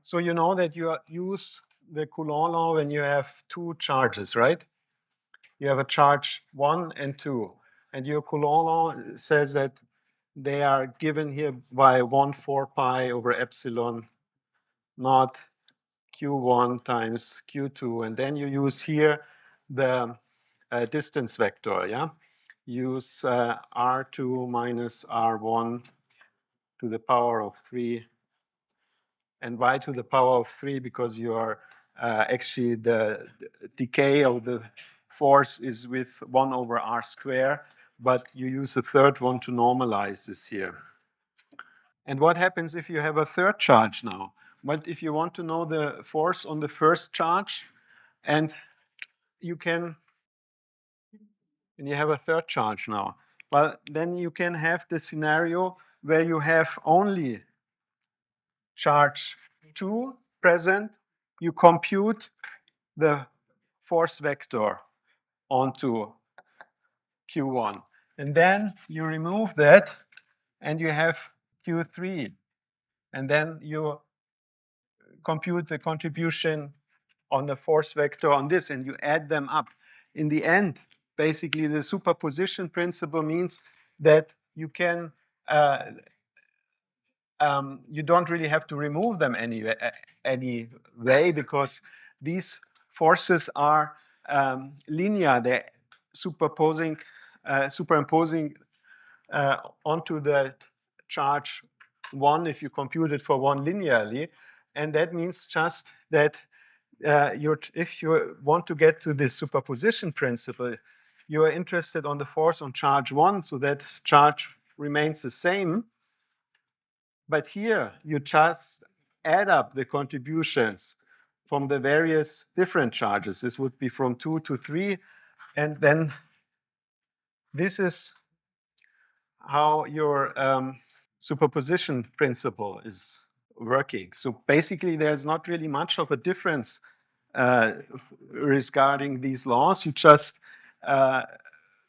So you know that you use the Coulomb law when you have two charges, right? You have a charge 1 and 2. And your Coulomb law says that they are given here by 1/4 pi over epsilon naught q1 times q2. And then you use here the distance vector, yeah? Use r2 minus r1 to the power of 3 and y to the power of 3 because you are actually the decay of the force is with 1 over r square, but you use a third one to normalize this here. And what happens if you have a third charge now? But if you want to know the force on the first charge, and you can, and you have a third charge now, well, then you can have the scenario where you have only charge 2 present, you compute the force vector onto Q1. And then you remove that and you have Q3. And then you compute the contribution on the force vector on this and you add them up. In the end, basically the superposition principle means that you can you don't really have to remove them anyway because these forces are linear. They're superimposing onto the charge 1 if you compute it for 1 linearly. And that means just that if you want to get to this superposition principle, you are interested on the force on charge 1, so that charge remains the same. But here, you just add up the contributions from the various different charges. This would be from 2 to 3. And then this is how your superposition principle is working. So basically, there's not really much of a difference regarding these laws. You just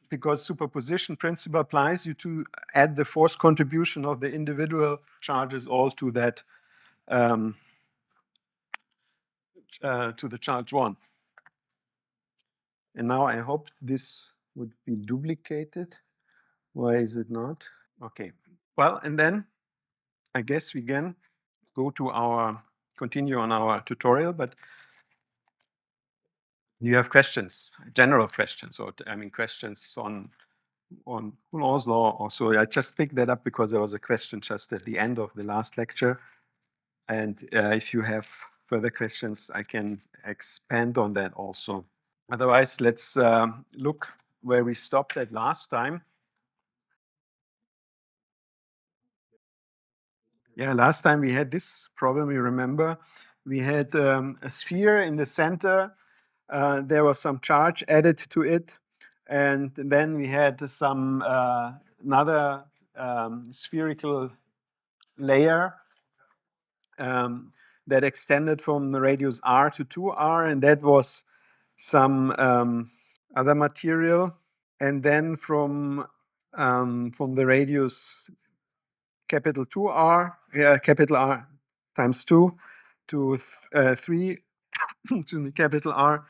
because superposition principle applies, you to add the force contribution of the individual charges all to that to the charge 1. And now I hope this would be duplicated. Why is it not? Okay. Well, and then I guess we can go to continue on our tutorial, but you have questions, general questions, or I mean questions on Coulomb's law also. I just picked that up because there was a question just at the end of the last lecture. And if you have further questions, I can expand on that also. Otherwise, let's look where we stopped at last time. Yeah, last time we had this problem, you remember. We had a sphere in the center. There was some charge added to it. And then we had some another spherical layer that extended from the radius r to 2r, and that was some other material. And then from the radius capital 2r, capital R times 2 to 3 to the capital R,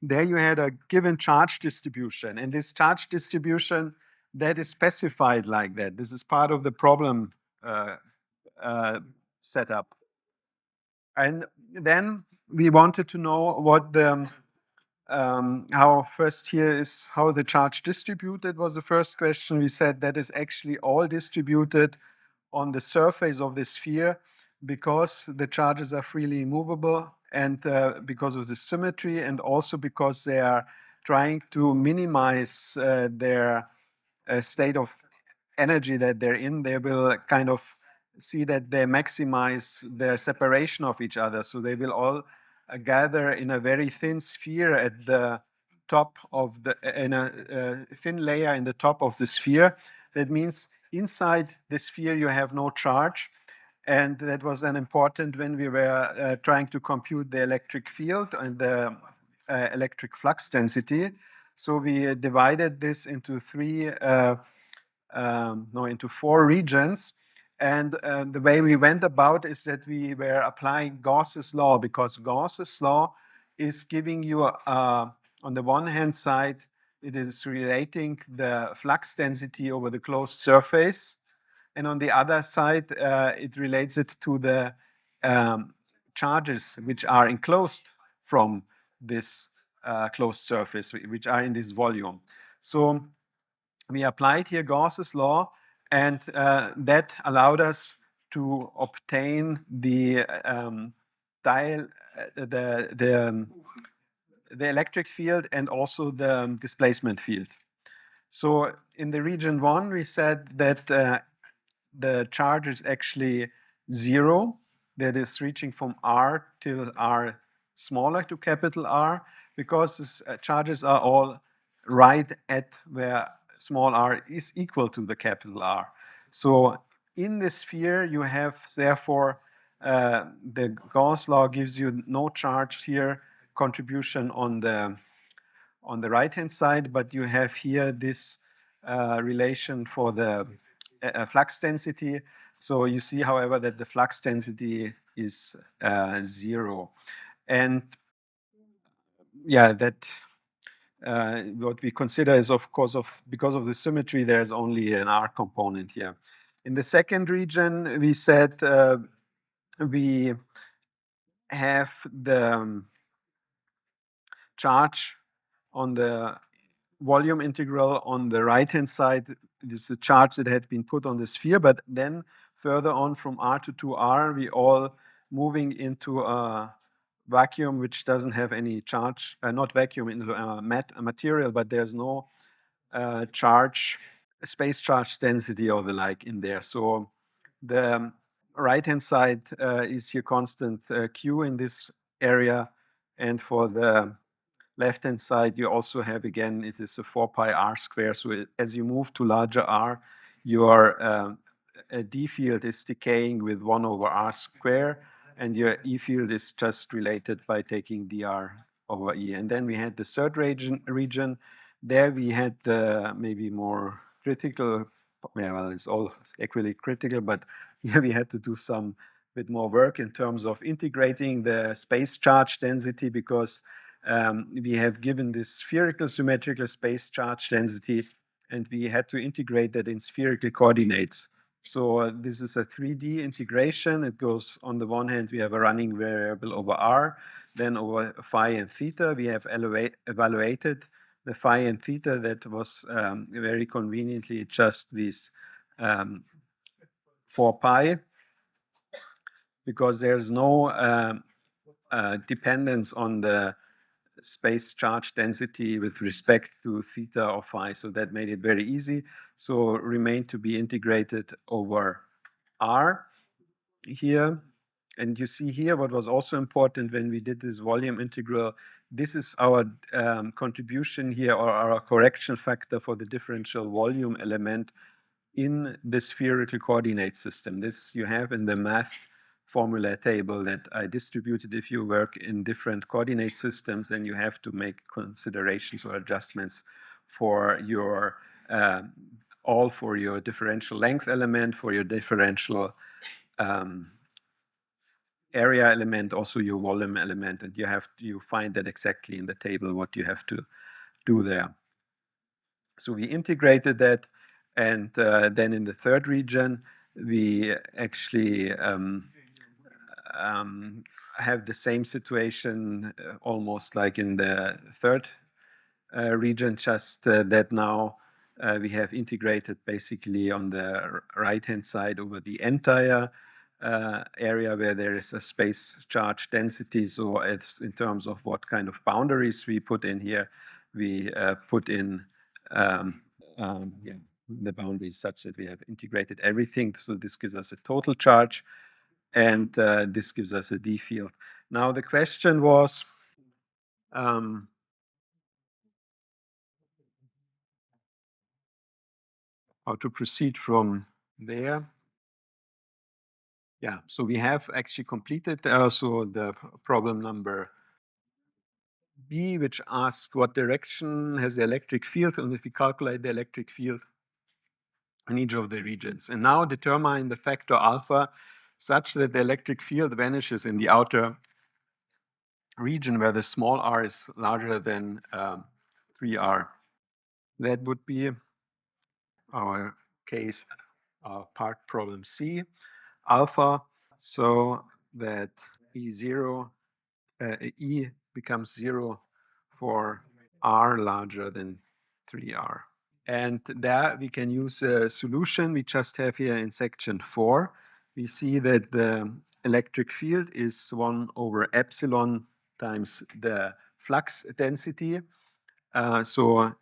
there you had a given charge distribution. And this charge distribution, that is specified like that. This is part of the problem setup. And then we wanted to know what the how first here is how the charge distributed was the first question. We said that is actually all distributed on the surface of the sphere because the charges are freely movable and because of the symmetry and also because they are trying to minimize their state of energy that they're in. They will kind of see that they maximize their separation of each other. So they will all gather in a very thin sphere at the top of in a thin layer in the top of the sphere. That means inside the sphere you have no charge. And that was then important when we were trying to compute the electric field and the electric flux density. So we divided this into into 4 regions. And the way we went about is that we were applying Gauss's law, because Gauss's law is giving you, on the one hand side, it is relating the flux density over the closed surface. And on the other side, it relates it to the charges which are enclosed from this closed surface, which are in this volume. So we applied here Gauss's law, and that allowed us to obtain the dial, the electric field and also the displacement field. So in the region 1, we said that the charge is actually 0, that is reaching from R till R smaller to capital R, because these charges are all right at where small r is equal to the capital R. So in this sphere, you have, therefore, the Gauss law gives you no charge here contribution on the right-hand side, but you have here this relation for the flux density. So you see, however, that the flux density is 0. And yeah, that what we consider is, of course, because of the symmetry, there's only an R component here. In the second region, we said we have the charge on the volume integral on the right-hand side. This is a charge that had been put on the sphere, but then further on from R to 2R, we all moving into a vacuum which doesn't have any charge, not vacuum, into a material, but there's no charge, space charge density or the like in there. So the right-hand side is here constant Q in this area, and for the left-hand side, you also have, again, it is a 4 pi r square. So as you move to larger r, your d field is decaying with 1 over r square, and your E field is just related by taking dr over E. And then we had the third region. There we had the maybe more critical, yeah, well, it's all equally critical, but here we had to do some bit more work in terms of integrating the space charge density, because we have given this spherical symmetrical space charge density, and we had to integrate that in spherical coordinates. So this is a 3D integration. It goes, on the one hand, we have a running variable over r, then over phi and theta. We have evaluated the phi and theta. That was very conveniently just this 4 pi, because there's no dependence on the space charge density with respect to theta or phi. So that made it very easy. So remained to be integrated over r here. And you see here what was also important when we did this volume integral. This is our contribution here, or our correction factor for the differential volume element in the spherical coordinate system. This you have in the math formula table that I distributed. If you work in different coordinate systems, then you have to make considerations or adjustments for your all for your differential length element, for your differential area element, also your volume element, and you find that exactly in the table what you have to do there. So we integrated that, and then in the third region, we actually have the same situation almost like in the third region, just that now we have integrated basically on the right-hand side over the entire area where there is a space charge density. So it's in terms of what kind of boundaries we put in here, we put in yeah, the boundaries such that we have integrated everything. So this gives us a total charge, and this gives us a D field. Now the question was, how to proceed from there. Yeah, so we have actually completed also the problem number B, which asks what direction has the electric field, and if we calculate the electric field, in each of the regions. And now determine the factor alpha such that the electric field vanishes in the outer region where the small r is larger than 3r. That would be our case, our part problem C, alpha, so that E0, E becomes 0 for r larger than 3r. And there we can use a solution we just have here in section 4. We see that the electric field is 1 over epsilon times the flux density. So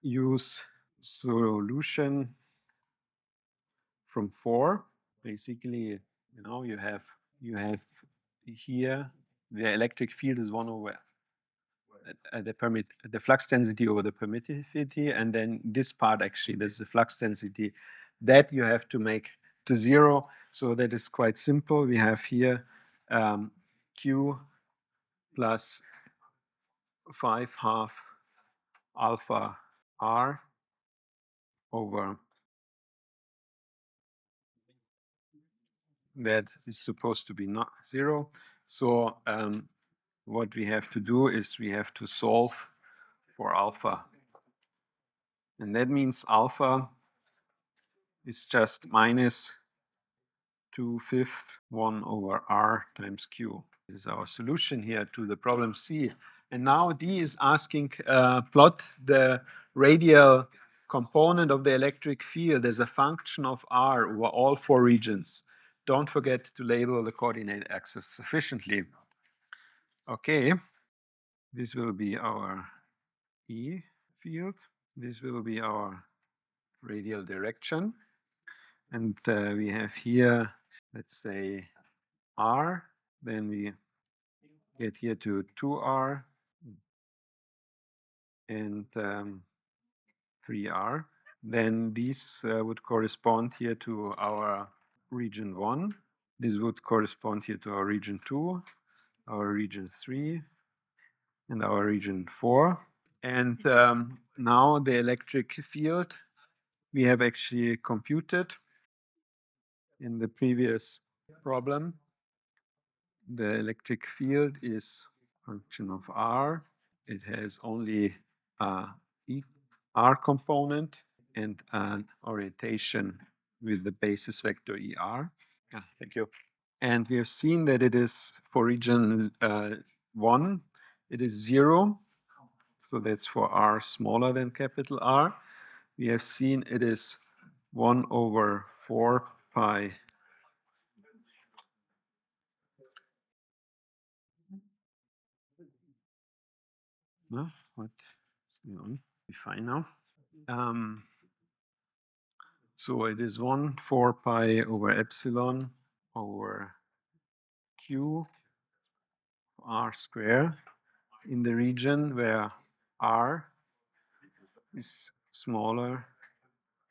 use solution from 4. Basically, you have here the electric field is 1 over the flux density over the permittivity, and then this part actually, this is the flux density that you have to make to 0. So that is quite simple. We have here Q plus 5 half alpha r over that is supposed to be not 0. So what we have to do is we have to solve for alpha. And that means alpha is just minus 2/5 1 over r times q. This is our solution here to the problem C. And now D is asking, plot the radial component of the electric field as a function of r over all 4 regions. Don't forget to label the coordinate axis sufficiently. Okay, this will be our E field. This will be our radial direction. And we have here, let's say, r. Then we get here to 2r and 3r. Then these would correspond here to our region 1. This would correspond here to our region 2, our region 3, and our region 4. And now the electric field we have actually computed in the previous problem. The electric field is a function of r. It has only a r component and an orientation with the basis vector er. Thank you. And we have seen that it is for region 1, it is 0. So that's for r smaller than capital R. We have seen it is 1 over 4 pi no, what's going on? We fine now. So it is 1 4 pi over epsilon over q r square in the region where r is smaller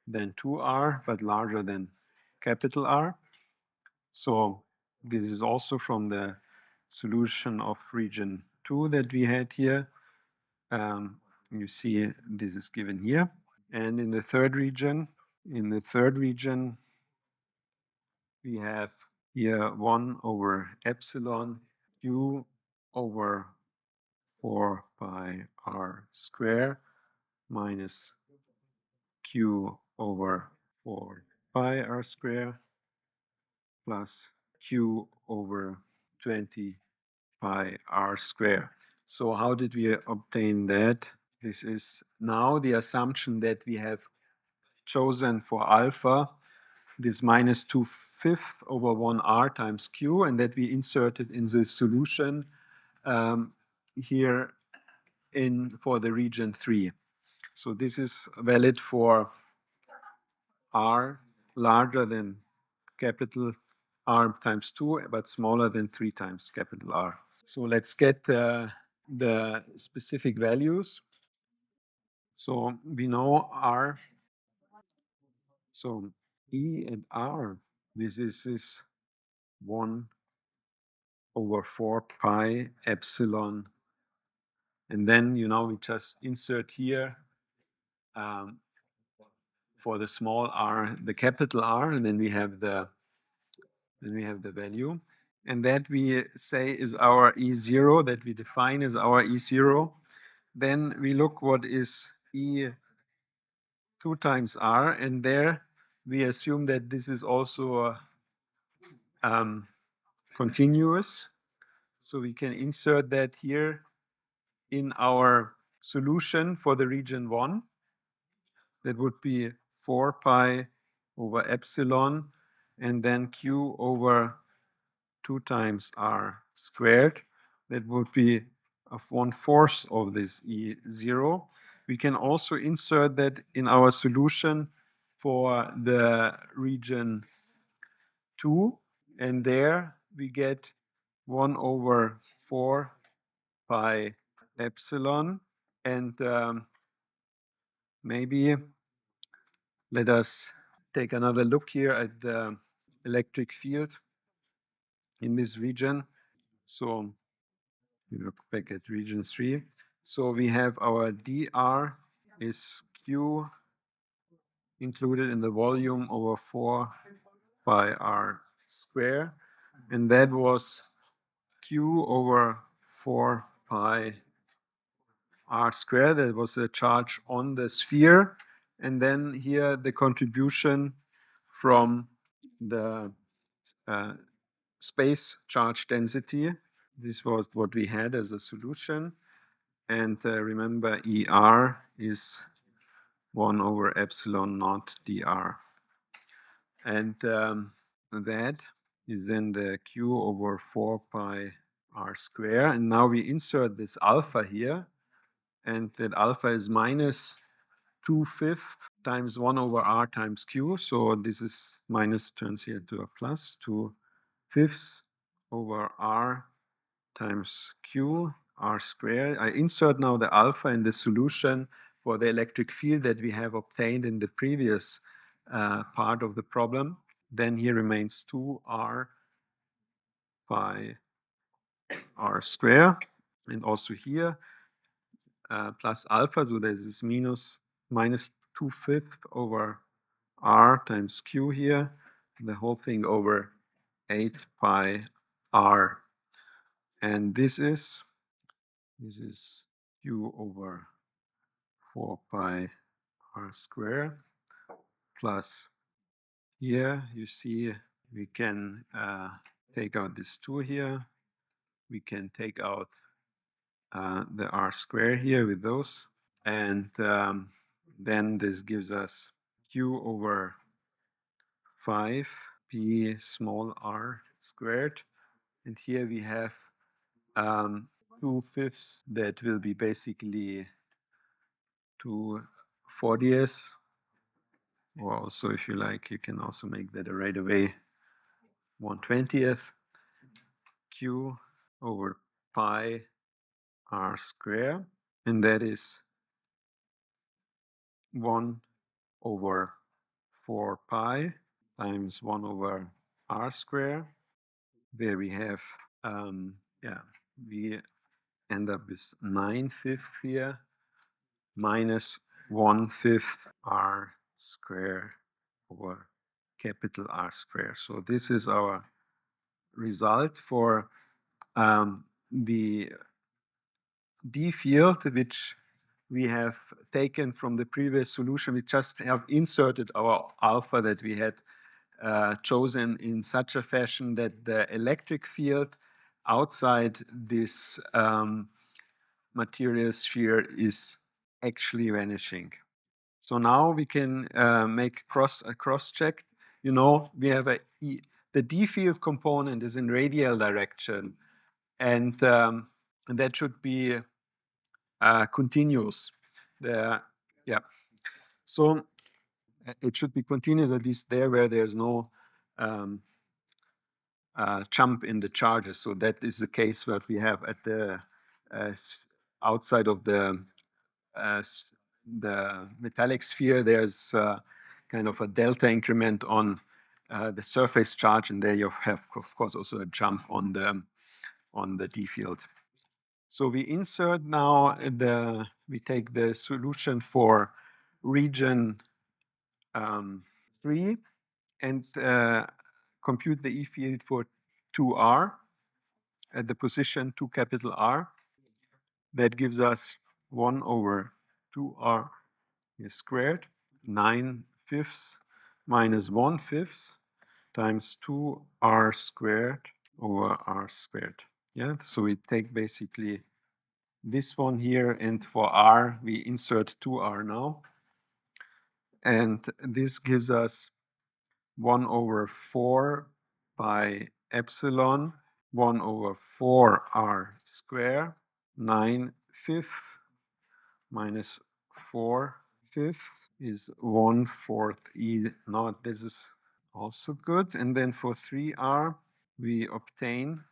than 2r but larger than capital R. So this is also from the solution of region 2 that we had here. You see this is given here. And in the third region, we have here 1 over epsilon q over 4 pi r square minus q over 4 pi r square plus q over 20 pi r square. So how did we obtain that? This is now the assumption that we have chosen for alpha this minus 2/5 over 1r times q, and that we inserted in the solution here for the region 3. So this is valid for r larger than capital R times 2, but smaller than 3 times capital R. So let's get the specific values. So we know R. So E and R, this is 1 over 4 pi epsilon. And then, we just insert here for the small r, the capital R, and then we have the value. And that we say is our E0, that we define as our E0. Then we look what is E2 times R, and there we assume that this is also continuous. So we can insert that here in our solution for the region 1. That would be 4 pi over epsilon, and then Q over 2 times R squared. That would be of 1/4 of this E0. We can also insert that in our solution for the region 2, and there we get 1 over 4 pi epsilon. And maybe let us take another look here at the electric field in this region. So we look back at region 3. So we have our dr is q included in the volume over 4 pi r square, and that was q over 4 pi r square. That was the charge on the sphere. And then here the contribution from the space charge density. This was what we had as a solution. And remember, ER is 1 over epsilon naught dr. And that is then the q over 4 pi r square. And now we insert this alpha here. And that alpha is minus 2/5 times 1 over r times q. So this is minus turns here to a plus 2/5 over r times q r squared. I insert now the alpha in the solution for the electric field that we have obtained in the previous part of the problem. Then here remains 2r pi r square. And also here plus alpha, so there's this minus 2/5 over r times q here, the whole thing over 8 pi r. And this is q over 4 pi r squared plus here you see we can take out this 2 here. We can take out the r squared here with those. And then this gives us q over 5 p small r squared. And here we have 2/5 that will be basically 2/40, or also if you like, you can also make that right away 1/20 q over pi r squared, and that is 1 over 4 pi times 1 over r squared. There we have, we end up with 9/5 here minus 1/5 r squared over capital R squared. So this is our result for the D field, which we have taken from the previous solution. We just have inserted our alpha that we had chosen in such a fashion that the electric field outside this material sphere is actually vanishing. So now we can make a cross check. You know, we have the D field component is in radial direction, and that should be continuous. So it should be continuous, at least there where there's no jump in the charges. So that is the case what we have at the outside of the metallic sphere. There's kind of a delta increment on the surface charge, and there you have, of course, also a jump on the D field. So we insert now we take the solution for region 3 and compute the E field for 2r at the position 2 capital R. That gives us 1 over 2r squared, 9/5 minus 1/5 times 2r squared over r squared. Yeah, so we take basically this one here, and for r, we insert 2r now. And this gives us 1 over 4 by epsilon 1 over 4r squared, 9/5 minus 4/5 is 1/4 E naught. This is also good. And then for 3r, we obtain,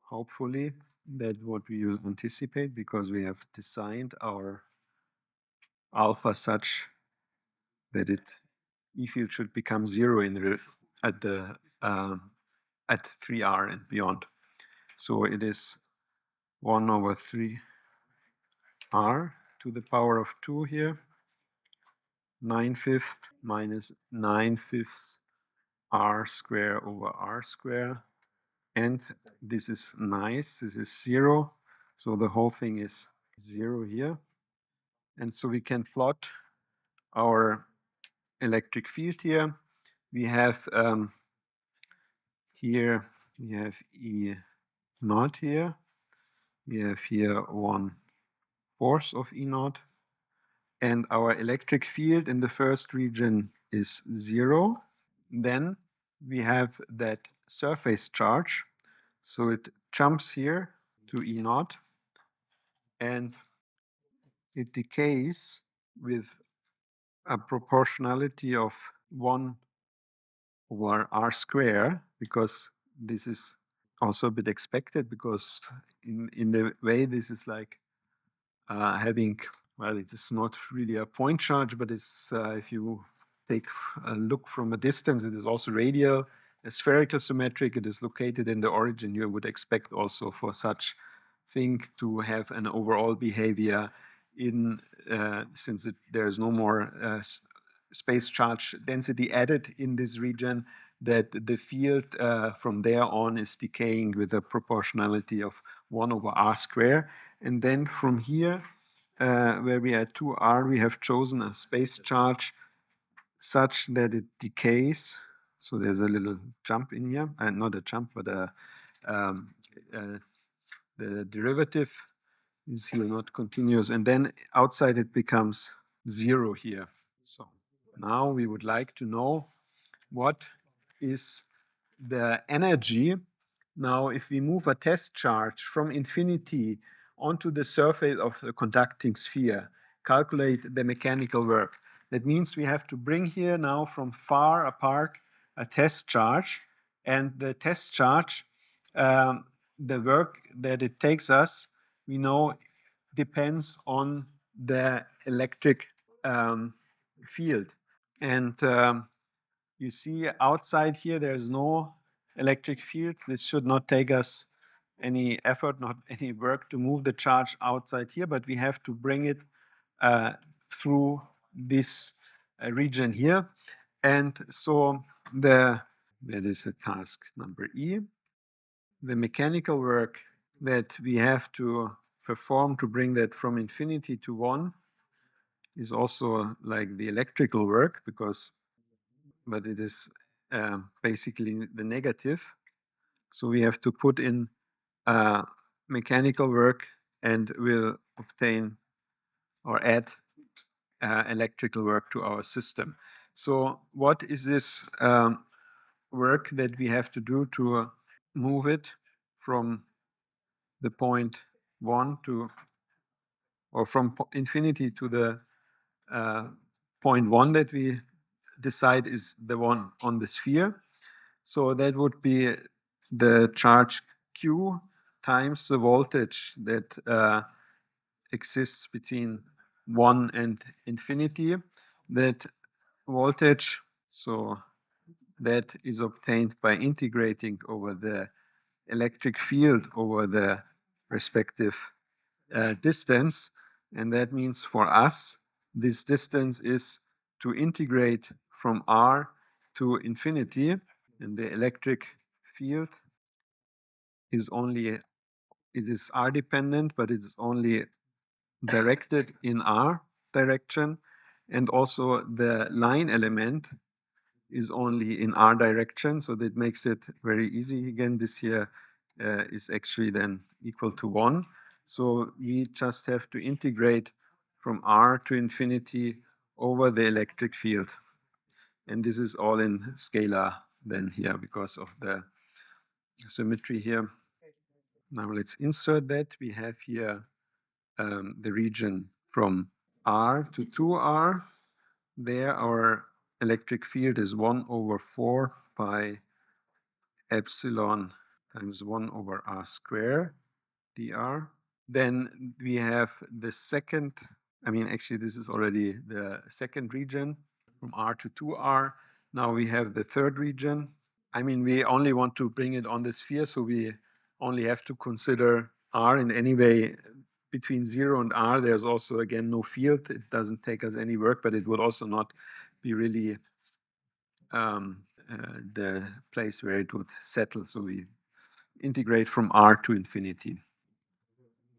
hopefully, that what we will anticipate, because we have designed our alpha such that it E field should become 0 in at the at 3r and beyond. So it is 1 over 3r to the power of 2 here, 9/5 minus 9/5 r square over r square. And this is nice, this is 0. So the whole thing is 0 here. And so we can plot our electric field here. We have here, we have E naught here. We have here 1/4 of E naught. And our electric field in the first region is 0. Then we have that surface charge. So it jumps here to E naught, and it decays with a proportionality of 1 over r square, because this is also a bit expected, because in the way this is like having, well, it is not really a point charge, but it's if you take a look from a distance, it is also radial, spherical symmetric. It is located in the origin. You would expect also for such thing to have an overall behavior in since there is no more space charge density added in this region, that the field from there on is decaying with a proportionality of 1 over r square. And then from here, where we are at 2r, we have chosen a space charge such that it decays. So there's a little jump in here, not a jump, but the derivative is here not continuous. And then outside it becomes 0 here. So now we would like to know what is the energy. Now, if we move a test charge from infinity onto the surface of the conducting sphere, calculate the mechanical work. That means we have to bring here now from far apart a test charge, and the test charge, the work that it takes us, we know depends on the electric field. And you see outside here, there's no electric field. This should not take us any effort, not any work to move the charge outside here, but we have to bring it through this region here. And so that is a task number E. The mechanical work that we have to perform to bring that from infinity to 1 is also like the electrical work, but it is basically the negative. So we have to put in mechanical work, and we'll obtain or add electrical work to our system. So what is this work that we have to do to move it from the point 1 to, or from infinity to the point 1 that we decide is the one on the sphere? So that would be the charge Q times the voltage that exists between 1 and infinity. That voltage, so that is obtained by integrating over the electric field over the respective distance. And that means for us, this distance is to integrate from R to infinity, and the electric field is only, it is R dependent, but it's only directed in R direction, and also the line element is only in R direction, so that makes it very easy. Again, this here is actually then equal to 1. So we just have to integrate from R to infinity over the electric field. And this is all in scalar then here because of the symmetry here. Now let's insert that. We have here the region from R to 2R. There our electric field is 1 over 4 pi epsilon times 1 over R square dr. Then we have the second, I mean, actually, this is already the second region from R to 2R. Now we have the third region. I mean, we only want to bring it on the sphere, so we only have to consider R in any way between 0 and R. There's also, again, no field. It doesn't take us any work, but it would also not be really the place where it would settle. So we integrate from R to infinity.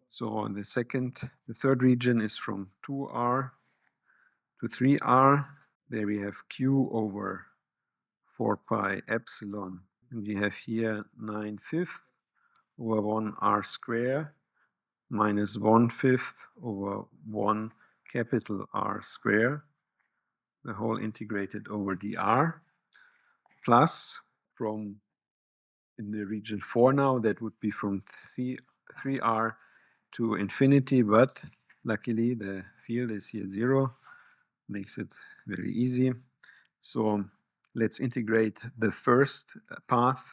So the third region is from 2R to 3R. There we have Q over 4 pi epsilon. And we have here 9/5 over 1 R square minus 1/5 over 1 capital R square, the whole integrated over dr, plus from in the region 4 now, that would be from 3R to infinity, but luckily the field is here 0, makes it very easy. So let's integrate the first path,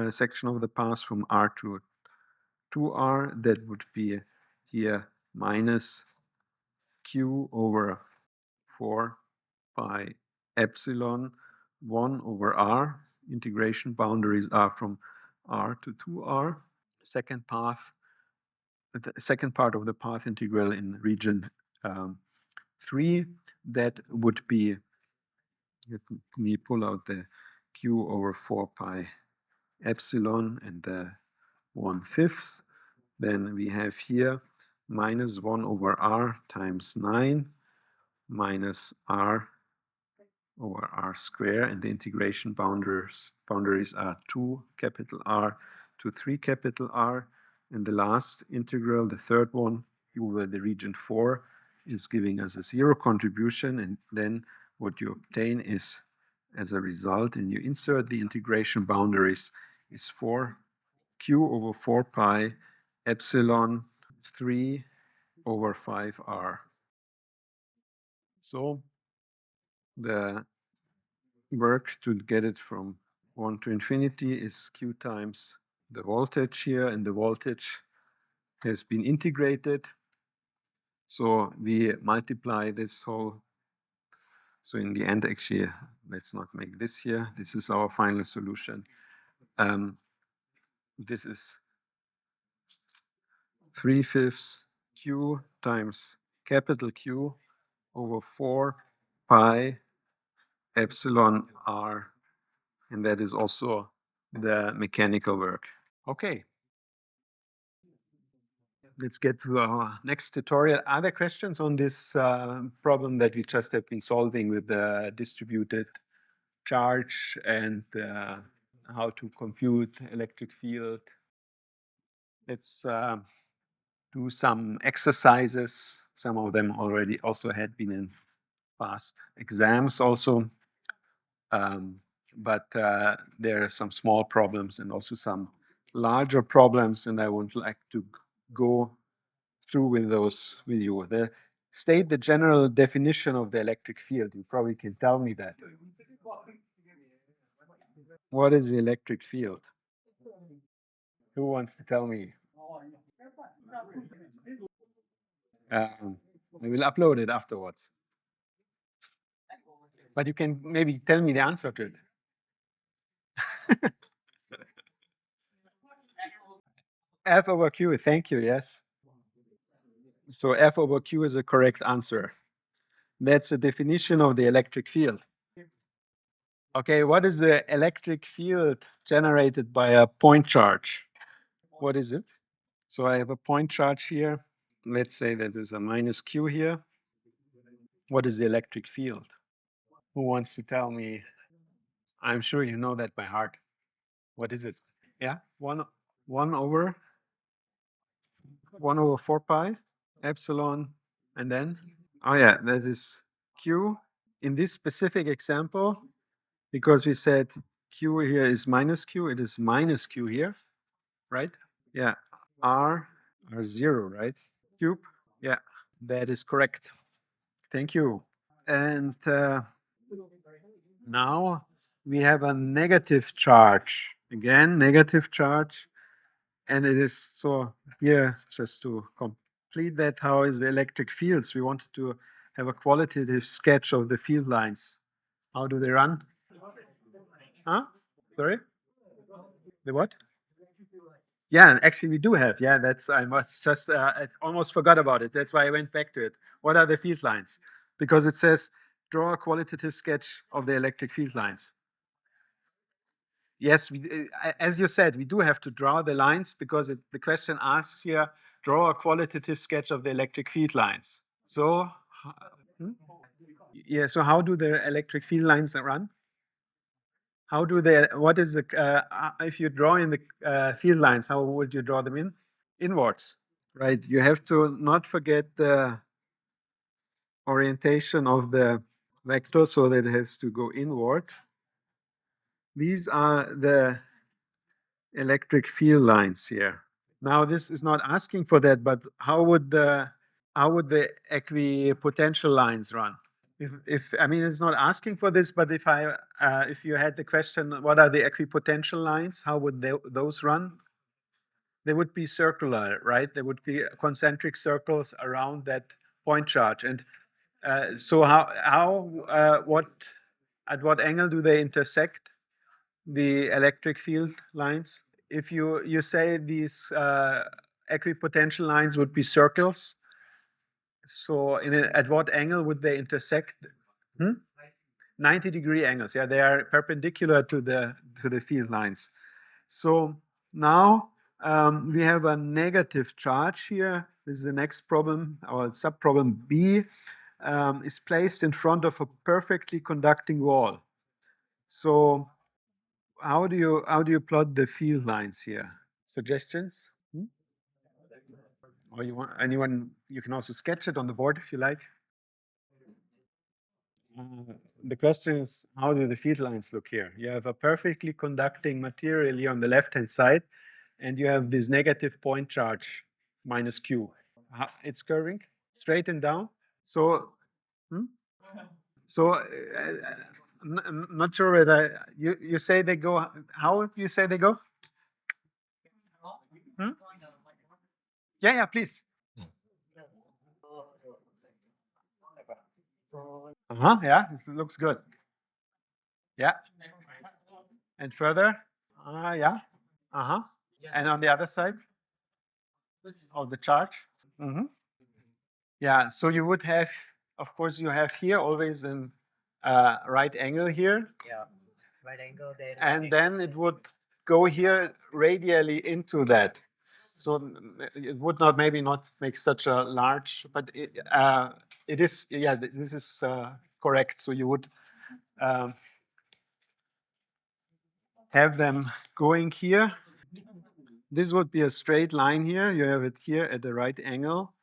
section of the path from R to 2R. That would be here minus Q over 4 pi epsilon 1 over R. Integration boundaries are from R to 2R. Second path, the second part of the path integral in region 3, that would be, let me pull out the Q over 4 pi epsilon and the 1/5. Then we have here minus 1 over R times 9 minus R over R square, and the integration boundaries are 2 capital R to 3 capital R. And the last integral, the third one, over the region 4, is giving us a 0 contribution. And then what you obtain is, as a result, and you insert the integration boundaries, is 4 Q over 4 pi epsilon 3 over 5R. So the work to get it from 1 to infinity is Q times the voltage here, and the voltage has been integrated. So we multiply this whole, so in the end, actually, let's not make this here. This is our final solution. This is 3/5 Q times capital Q over 4 pi epsilon R, and that is also the mechanical work. Okay. Let's get to our next tutorial. Other questions on this problem that we just have been solving with the distributed charge and how to compute electric field? Let's do some exercises. Some of them already also had been in past exams also. But there are some small problems and also some larger problems, and I would like to go through with those with you. State the general definition of the electric field. You probably can tell me that. What is the electric field? Who wants to tell me? We will upload it afterwards. But you can maybe tell me the answer to it. F over Q, thank you, yes. So F over Q is a correct answer. That's a definition of the electric field. Okay, what is the electric field generated by a point charge? What is it? So I have a point charge here. Let's say that there's a minus q here. What is the electric field? Who wants to tell me? I'm sure you know that by heart. What is it? Yeah, one over 4 pi epsilon, and then oh yeah, that is q. In this specific example, because we said q here is minus q, it is minus q here, right? Yeah, r 0, right? Cube. Yeah, that is correct. Thank you. And now we have a negative charge. Again, negative charge. And it is so here, just to complete that, how is the electric fields? We wanted to have a qualitative sketch of the field lines. How do they run? Huh? Sorry? The what? Yeah, actually we do have. Yeah, that's, I must just, I almost forgot about it. That's why I went back to it. What are the field lines? Because it says, draw a qualitative sketch of the electric field lines. Yes, as you said, we do have to draw the lines because the question asks here, draw a qualitative sketch of the electric field lines. So, hmm? Yeah, so how do the electric field lines run? How do they, what is the, if you draw in the field lines, how would you draw them in? Inwards, right? You have to not forget the orientation of the vector so that it has to go inward. These are the electric field lines here. Now this is not asking for that, but how would the equipotential lines run? If I mean it's not asking for this, but if you had the question, what are the equipotential lines? How would those run? They would be circular, right? They would be concentric circles around that point charge. And so at what angle do they intersect the electric field lines? If you say these equipotential lines would be circles, so at what angle would they intersect? 90-degree angles. Yeah, they are perpendicular to the field lines. So now we have a negative charge here. This is the next problem, or subproblem B, is placed in front of a perfectly conducting wall. So how do you plot the field lines here? Suggestions? Or you want anyone? You can also sketch it on the board if you like. The question is, how do the field lines look here? You have a perfectly conducting material here on the left-hand side, and you have this negative point charge, minus q. It's curving straight and down. So, so I'm not sure whether you say they go. How you say they go? Yeah, yeah, please. Yeah, this looks good. Yeah. And further? Yeah. And on the other side of the charge? Yeah, so you would have, of course, you have here always an right angle here. Yeah, right angle. And then it would go here radially into that. So it would not maybe not make such a large, but it is, yeah, this is correct. So you would have them going here. This would be a straight line here. You have it here at the right angle.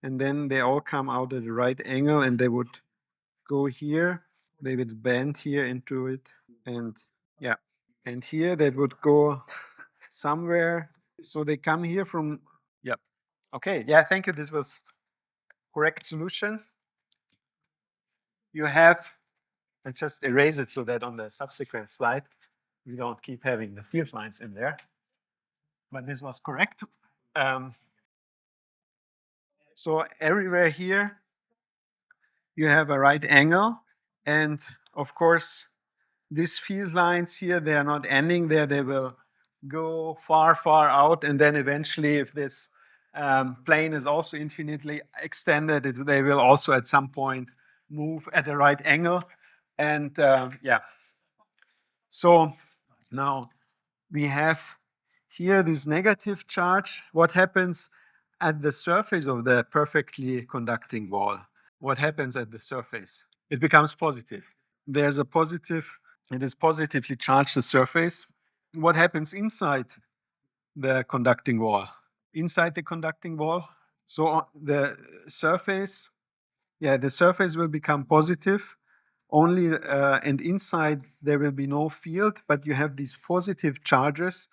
And then they all come out at the right angle and they would go here. They would bend here into it. And yeah, and here that would go somewhere. So they come here from, yep. Okay, yeah, thank you. This was correct solution. You have, and just erase it so that on the subsequent slide, we don't keep having the field lines in there. But this was correct. So everywhere here, you have a right angle. And of course, these field lines here, they are not ending there. They will go far, far out. And then eventually, if this plane is also infinitely extended, they will also at some point move at the right angle. And yeah, so now we have here this negative charge. What happens at the surface of the perfectly conducting wall? What happens at the surface? It becomes positive. There's a positive, it is positively charged the surface. What happens inside the conducting wall? Inside the conducting wall, so the surface, yeah, the surface will become positive only, and inside there will be no field, but you have these positive charges,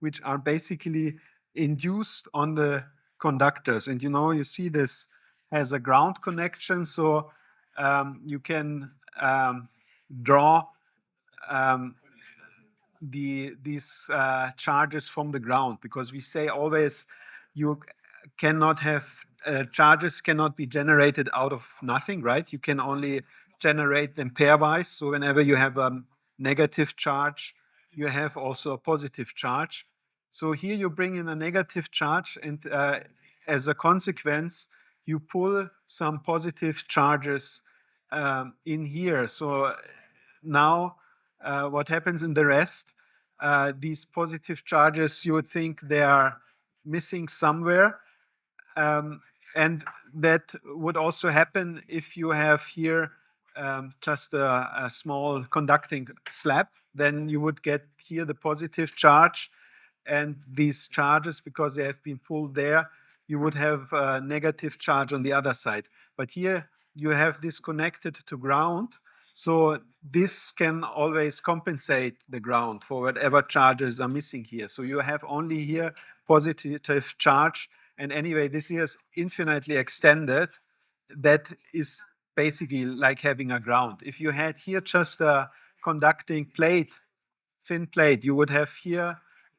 which are basically induced on the conductors. And you see this has a ground connection, so you can draw um, these charges from the ground, because we say always you cannot have charges cannot be generated out of nothing, right? You can only generate them pairwise. So whenever you have a negative charge, you have also a positive charge. So here you bring in a negative charge, and as a consequence, you pull some positive charges in here. So now what happens in the rest? These positive charges, you would think they are missing somewhere. And that would also happen if you have here just a small conducting slab. Then you would get here the positive charge, and these charges, because they have been pulled there, you would have a negative charge on the other side. But here you have this connected to ground, so this can always compensate the ground for whatever charges are missing here. So you have only here positive charge, and anyway, this here is infinitely extended. That is basically like having a ground. If you had here just a conducting plate, thin plate, you would have here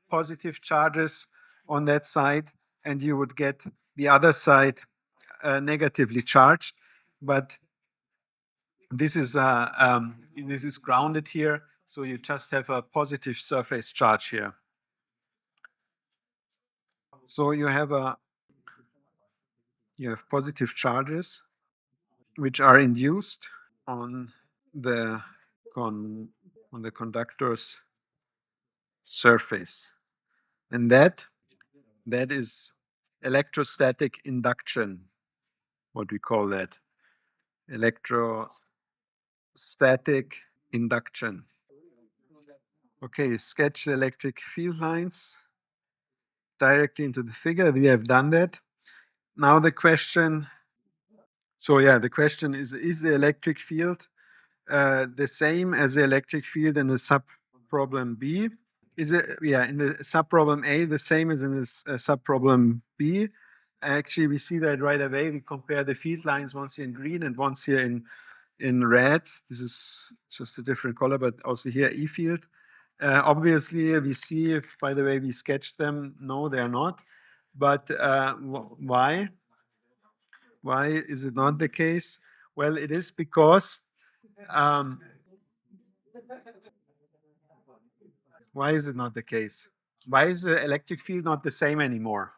positive charges on that side, and you would get the other side negatively charged. But this is grounded here, so you just have a positive surface charge here. So you have positive charges which are induced on the on the conductor's surface, and that is electrostatic induction, what we call that, electrostatic induction. Okay, sketch the electric field lines directly into the figure. We have done that. Now the question, so yeah, the question is the electric field the same as the electric field in the sub-problem B? Is it, yeah, in the sub-problem A, the same as in this sub-problem B? Actually, we see that right away. We compare the field lines, once here in green and once here in red. This is just a different color, but also here E field. Obviously, we see by the way we sketched them, no, they are not. But why? Why is it not the case? Well, it is because um, why is it not the case? Why is the electric field not the same anymore?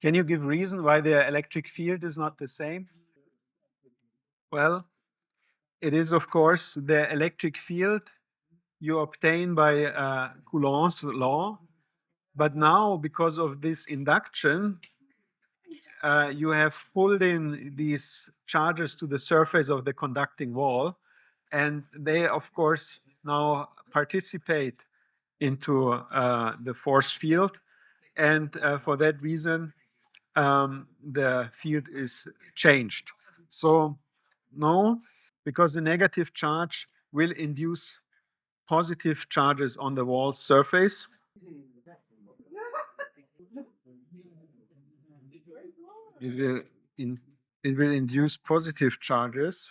Can you give reason why the electric field is not the same? Well, it is, of course, the electric field you obtain by Coulomb's law. But now, because of this induction, you have pulled in these charges to the surface of the conducting wall, and they, of course, now participate into the force field. And for that reason, the field is changed. So, no, because the negative charge will induce positive charges on the wall surface. It will, in, it will induce positive charges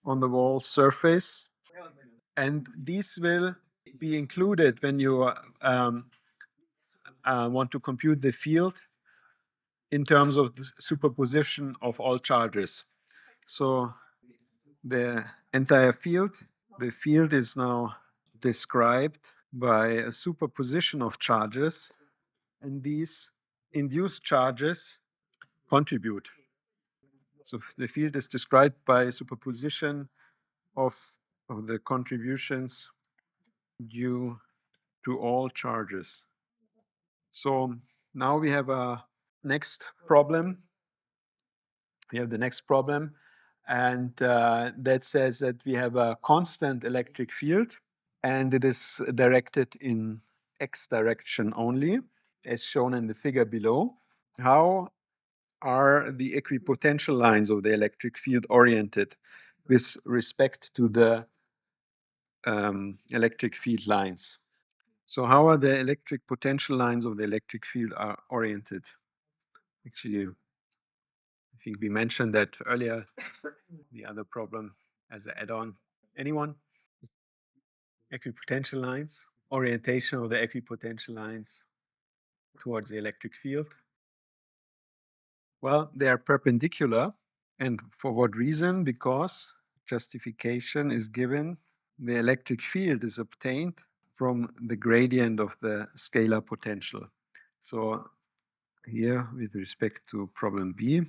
on the wall surface, and these will be included when you want to compute the field in terms of the superposition of all charges. So the entire field, the field is now described by a superposition of charges, and these induced charges contribute. So the field is described by superposition of the contributions due to all charges. So now we have a next problem. We have the next problem, and that says that we have a constant electric field, and it is directed in x direction only, as shown in the figure below. How are the equipotential lines of the electric field oriented with respect to the electric field lines? So how are the electric potential lines of the electric field are oriented? Actually, I think we mentioned that earlier, the other problem as an add-on. Anyone? Equipotential lines, orientation of the equipotential lines towards the electric field. Well, they are perpendicular. And for what reason? Because justification is given. The electric field is obtained from the gradient of the scalar potential. So here, with respect to problem B,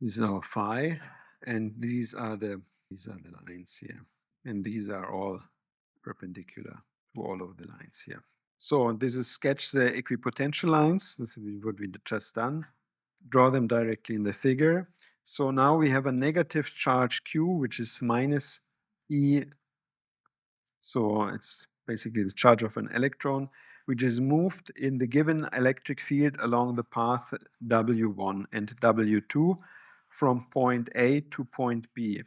this is our phi, and these are the lines here. And these are all perpendicular to all of the lines here. So this is sketch the equipotential lines. This is what we just done. Draw them directly in the figure. So now we have a negative charge Q, which is minus E. So it's basically the charge of an electron, which is moved in the given electric field along the path W1 and W2 from point A to point B.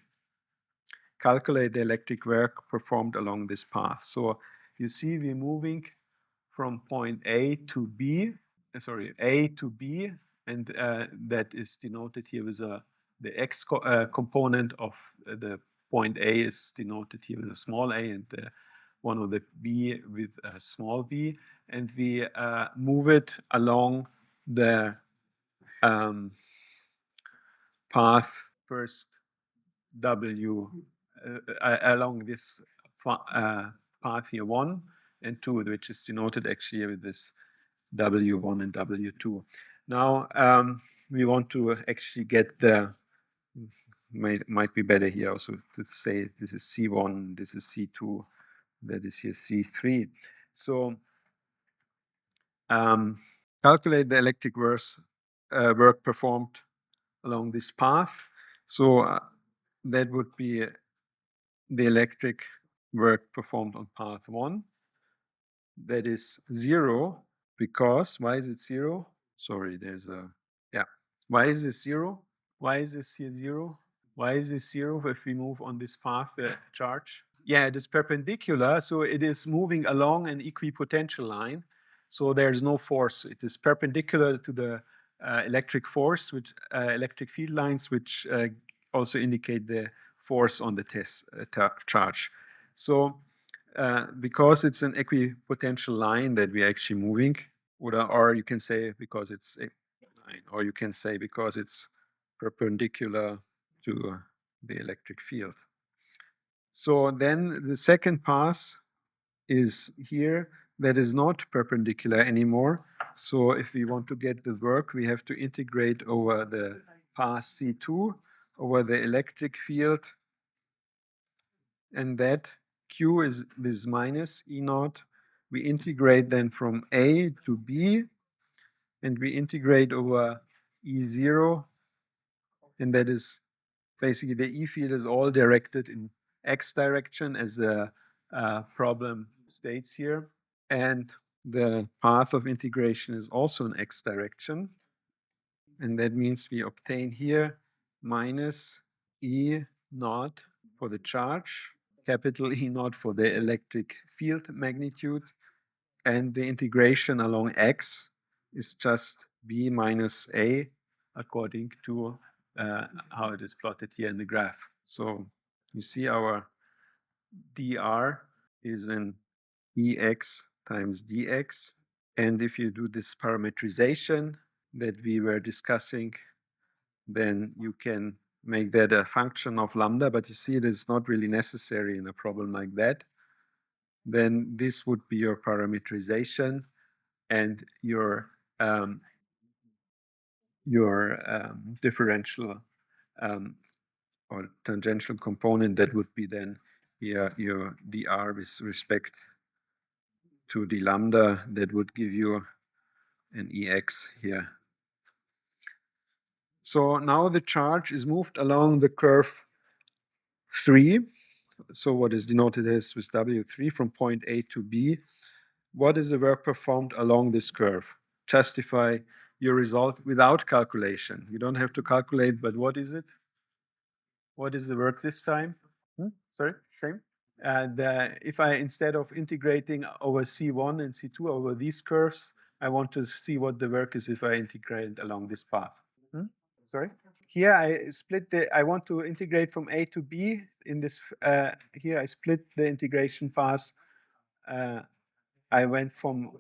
Calculate the electric work performed along this path. So you see we're moving from point A to B, A to B, and that is denoted here with the x component of the point A is denoted here with a small a, and the one of the B with a small b, and we move it along the path first W along this path here 1 and 2, which is denoted actually with this W1 and W2. Now we want to actually get the, might be better here also to say this is C1, this is C2, that is here C3. So calculate the electric work performed along this path. So that would be the electric work performed on path 1. That is 0 because, why is it 0? Sorry, there's a, yeah. Why is this 0? Why is this here 0? Why is this 0 if we move on this path, the charge? Yeah, it is perpendicular, so it is moving along an equipotential line. So there's no force. It is perpendicular to the electric force, which electric field lines, which also indicate the force on the test charge. So because it's an equipotential line that we're actually moving, or you can say because it's a line, or you can say because it's perpendicular to the electric field. So then the second pass is here that is not perpendicular anymore. So if we want to get the work, we have to integrate over the path C2 over the electric field, and that Q is this minus E naught. We integrate then from A to B, and we integrate over E0, and that is basically the E field is all directed in X direction, as the problem states here. And the path of integration is also in X direction. And that means we obtain here minus E naught for the charge, capital E naught for the electric field magnitude, and the integration along X is just B minus A according to how it is plotted here in the graph. So you see our dr is in EX times dx. And if you do this parametrization that we were discussing, then you can make that a function of lambda, but you see it is not really necessary in a problem like that. Then this would be your parametrization, and your differential or tangential component, that would be then here your dr with respect to the lambda, that would give you an ex here. So now the charge is moved along the curve 3. So what is denoted as with W3 from point A to B. What is the work performed along this curve? Justify your result without calculation. You don't have to calculate, but what is it? What is the work this time? Sorry, same? And if I, instead of integrating over C1 and C2 over these curves, I want to see what the work is if I integrate along this path. Sorry? Here I want to integrate from A to B. In this, here I split the integration path. I went from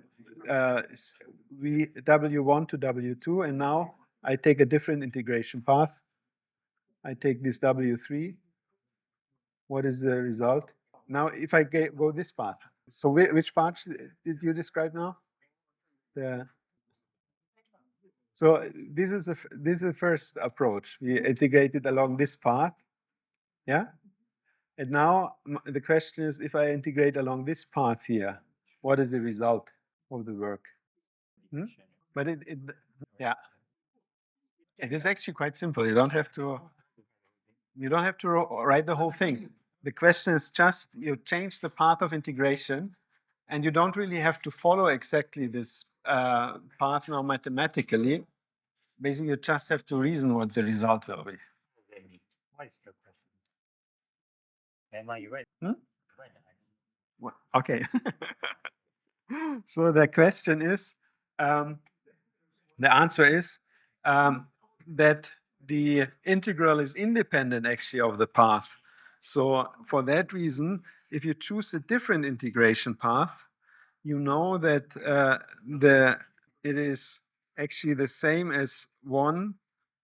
W1 to W2, and now I take a different integration path. I take this W3. What is the result? Now, if I go this path, so which path did you describe now? So this is the first approach. We integrated along this path, yeah. And now the question is, if I integrate along this path here, what is the result of the work? But yeah, it is actually quite simple. You don't have to write the whole thing. The question is just you change the path of integration, and you don't really have to follow exactly this path now mathematically. Basically, you just have to reason what the result will be. Okay. So the question is, the answer is that the integral is independent actually of the path. So for that reason, if you choose a different integration path, you know that it is actually the same as 1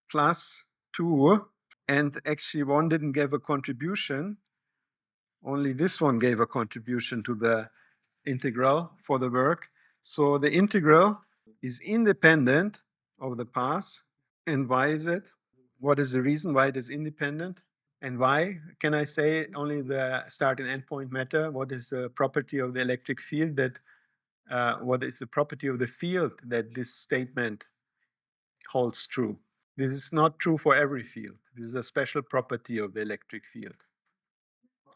plus 2, and actually 1 didn't give a contribution. Only this one gave a contribution to the integral for the work. So the integral is independent of the path. And why is it? What is the reason why it is independent? And why can I say only the start and end point matter? What is the property of the electric field that what is the property of the field that this statement holds true? This is not true for every field. This is a special property of the electric field,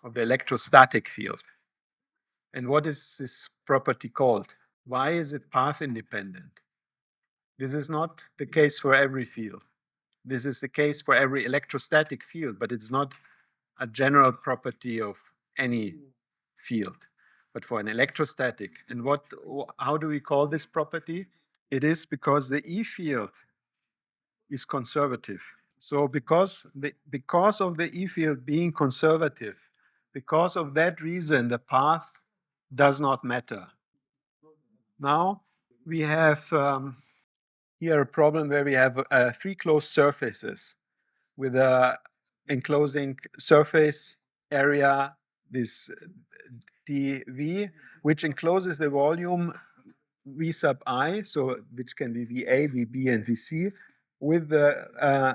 of the electrostatic field. And what is this property called? Why is it path independent? This is not the case for every field. This is the case for every electrostatic field, but it's not a general property of any field, but for an electrostatic. And how do we call this property? It is because the E field is conservative. So because of the E field being conservative, because of that reason, the path does not matter. Now we have here a problem where we have 3 closed surfaces with a enclosing surface area, this dV, which encloses the volume V sub I, so which can be VA, VB, and VC, with the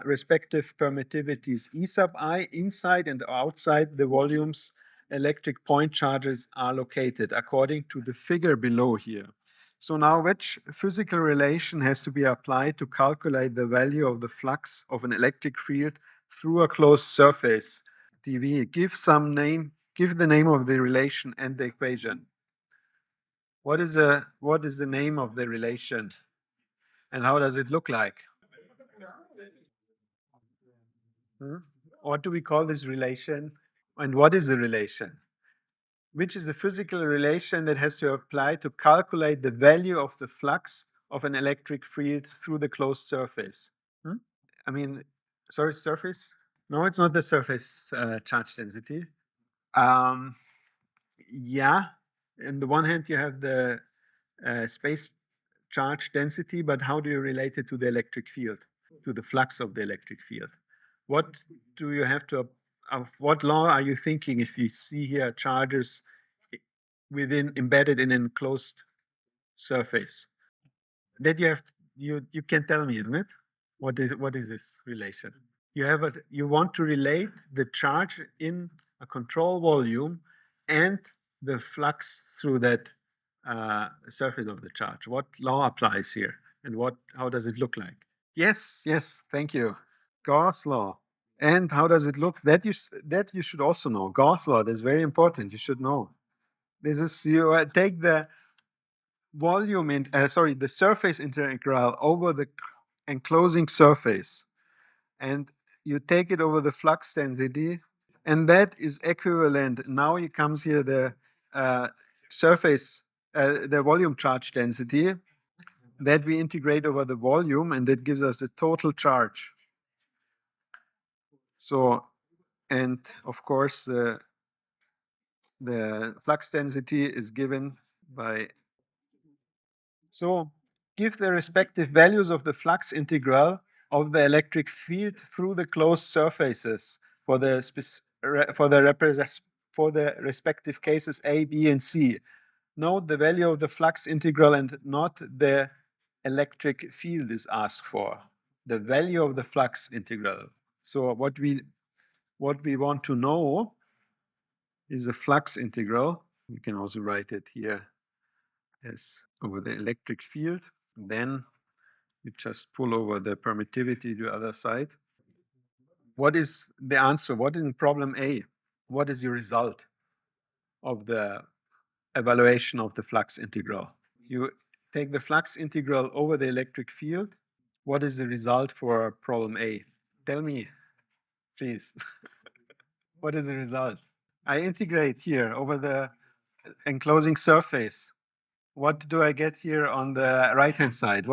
respective permittivities E sub I. Inside and outside the volumes, electric point charges are located according to the figure below here. So now which physical relation has to be applied to calculate the value of the flux of an electric field through a closed surface, dV? Give the name of the relation and the equation. What is the name of the relation, and how does it look like? What do we call this relation, and what is the relation? Which is the physical relation that has to apply to calculate the value of the flux of an electric field through the closed surface? I mean, sorry, surface? No, it's not the surface charge density. Yeah, on the one hand, you have the space charge density, but how do you relate it to the electric field, to the flux of the electric field? What do you have to, of what law are you thinking if you see here charges embedded in an enclosed surface? That you can tell me, isn't it? What is this relation? you want to relate the charge in a control volume and the flux through that surface of the charge. What law applies here, and how does it look like? Yes, yes, thank you. Gauss law. And how does it look? That you should also know. Gauss law is very important. You should know. This is you take the volume in the surface integral over the enclosing surface, and you take it over the flux density, and that is equivalent. Now it comes here the surface, the volume charge density that we integrate over the volume, and that gives us the total charge. So, and of course, the flux density is given by. So, give the respective values of the flux integral of the electric field through the closed surfaces for the for the respective cases A, B, and C. Note the value of the flux integral and not the electric field is asked for. The value of the flux integral. So what we want to know is the flux integral. You can also write it here as over the electric field. Then you just pull over the permittivity to the other side. What is the answer? What is in problem A? What is your result of the evaluation of the flux integral? You take the flux integral over the electric field. What is the result for problem A? Tell me, please. What is the result? I integrate here over the enclosing surface. What do I get here on the right-hand side? What